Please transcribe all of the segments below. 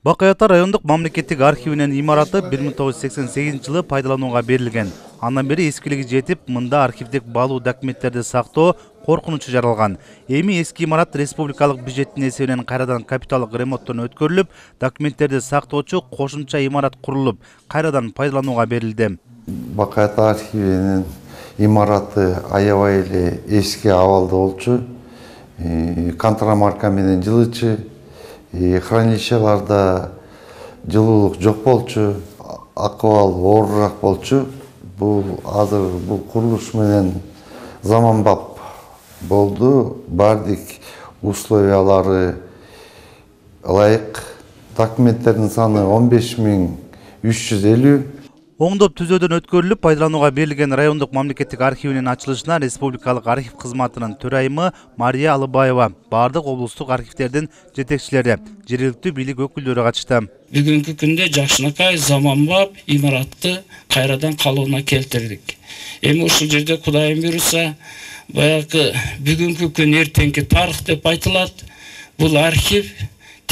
Бакай Ата райондук мамлекеттик архивинин имараты 1988 пайдаланууга берилген. Андан бери эскилиги жетип, мында архивдик баалуу документтерди сактоо коркунучу жаралган. Эми эски имарат республикалык бюджеттин эсебинен кайрадан капиталдык ремонттон өткөрүлүп, документтерди сактоочу кошумча имарат курулуп, кайрадан пайдаланууга берилди. Бакай Ата архивинин имараты аябай эле эски абалда болчу. Контрамарка менен жылычы, хранилищеларда жылуулук жок болчу, акыбал оорураак болчу. Бул азыр бул курулуш менен заманбап болду. Бардык условиялары ылайык. Документтердин саны 15350. Оңдоп түзөөдөн өткөрүлүп, пайдаланууга берилген райондук мамлекеттик архивинин ачылышына республикалык архив кызматынын төрайымы Мария Алыбаева, бардык облустук архивдердин жетекчилери, жергиликтүү бийлик өкүлдөрү катышты. Бүгүнкү күндө жакшынакай заманбап имаратты кайрадан калыбына келтирдик. Эми ушул жерде Кудайым буйруса, баягы бүгүнкү күн эртеңки тарых деп айтылат. Бул архив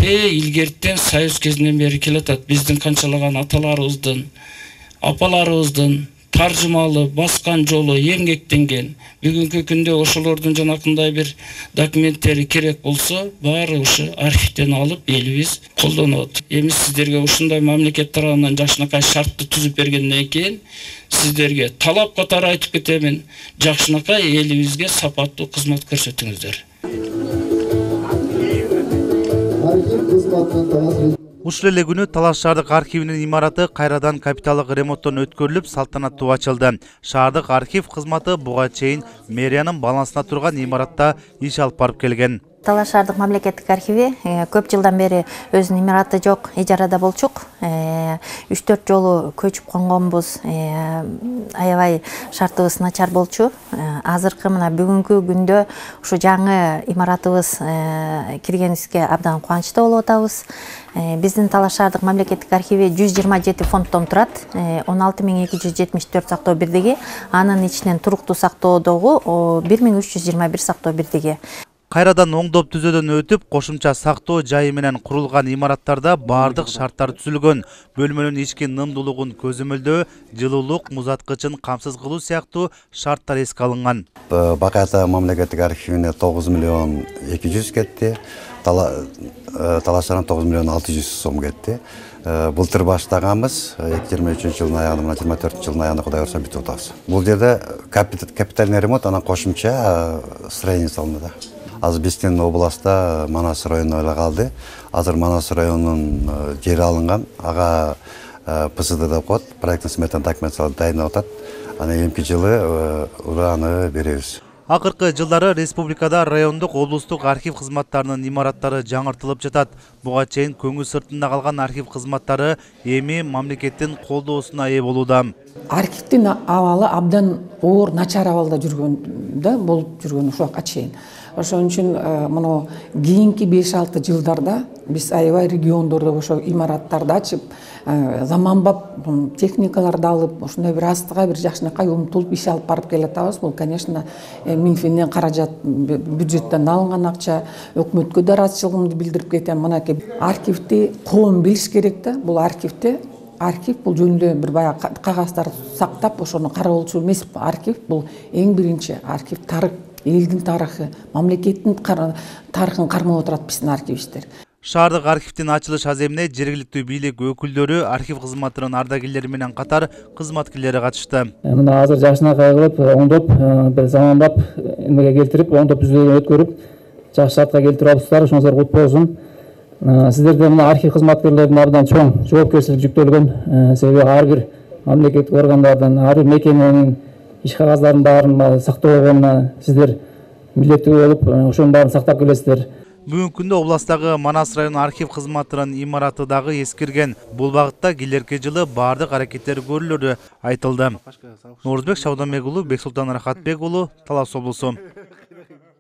илгертен Союз кезинен бери келатат. Биздин канчалаган аталарыбыздын, апаларыбыздын таржымалы баскан жолу эмгектенген. Бүгүнкү күндө ошолордун жанакындай бир документтери керек болсо, баары ушу архивден алып элибиз колдонот. Эми сиздерге ушундай мамлекет тарабынан жакшынакай шартты түзүп бергенден кийин сиздерге талап катары айтып кетемин. Жакшынакай элибизге сапаттуу кызмат көрсөтүңүздөр. Ушул эле күнү Талас шаардык архивинин имараты кайрадан капиталдык ремонттон өткөрүлүп, салтанаттуу ачылды. Шаардык архив кызматы буга чейин мэриянын балансына турган имаратта иш алып барып келген. Талас шаардык мамлекеттик архиви көп жылдан бери өзүнүн имараты жок, ижарада болчук. 3-4 жолу көчүп конгонбуз. Аябай шартыбыз начар болчу. Азыркы мына бүгүнкү күндө ушу жаңы имаратыбыз киргенибизге абдан кубанычтуу болуп атабыз. Биздин Талас шаардык мамлекеттик архиви 127 фонддон турат. 16274 сактоо бирдиги, анын ичинен туруктуу сактоодогу 1321 сактоо бирдиги. Кайрадан оңдоп түзөөдөн өтүп, кошумча сактоо жайы менен курулган имараттарда бардык шарттар түзүлгөн. Бөлмөнүн ички нымдуулугун көзөмөлдөө, жылуулук, музаткычын камсыз кылуу сыяктуу шарттар эске алынган. Бакай Ата мамлекеттик архивине 9 миллион 200 кетти. Талашына 9 миллион 600 сом кетти. Былтыр баштаганбыз, 2023 жылдын аягында, 24 жылдын аягында Кудай урса бүтүп атабыз. Бул жерде капитальный ремонт, анан кошумча строение салынды. Азыр биздин областта Манас району эле калды. Азыр Манас районунун жери алынган, ага ПСД деп коет, проекттин сметаны документацияларды дайындап атат. Анан эмки жылы ураны беребиз. Акыркы жылдары республикада райондук, облустук архив кызматтарынын имараттары жаңыртылып жатат. Буга чейин көңүл сыртында калган архив кызматтары эми мамлекеттин колдоосуна ээ болууда. Архивдин абалы абдан оор, начар абалда жүргөндө болуп жүргөн ушуга чейин. Ошон үчүн мына кийинки 5-6 жылдарда биз аябай региондордо ошо имараттарды ачып, заманбап техникаларды алып, ошондой бир астыга бир жакшынакай умтулуп иш алып барып келатабыз. Бул, конечно, Минфинден каражат, бюджеттен алынган акча, өкмөткө да ыраазычылыгымды билдирип кетем. Мынакей архивди коом билиш керек да. Бул архив бул жөнүндө бир баягы кагаздарды сактап, ошону кароолчу эмес. Архив бул эң биринчи архив тарых, элдин тарыхы, мамлекеттин тарыхын кармап отурат биздин архивисттер. Шаардык архивдин ачылыш аземине жергиликтүү бийлик өкүлдөрү, архив кызматынын ардагерлери менен катар кызматкерлери катышты. Мына азыр жакшынакай кылып, оңдоп, бир заманбап эмеге келтирип, оңдоп түзөөдөн өткөрүп, жакшы шартка келтирип алыпсыздар. Ошоңуздар кут болсун. Сиздерде мына архив кызматкерлеринин абдан чоң жоопкерчилик жүктөлгөн. Себеби ар бир мамлекеттик органдардын, ар бир мекеменин иш кагаздарын баарын сактоого сиздер милдеттүү болуп, ошонун баарын сактап келесиздер. Бүгүнкү күндө областагы Манас району архив кызматынын имараты дагы эскирген. Бул багытта келерки жылы бардык аракеттер көрүлөрү айтылды. Нурузбек Шабданбек уулу, Бексултан Рахатбек уулу, Талас облусу.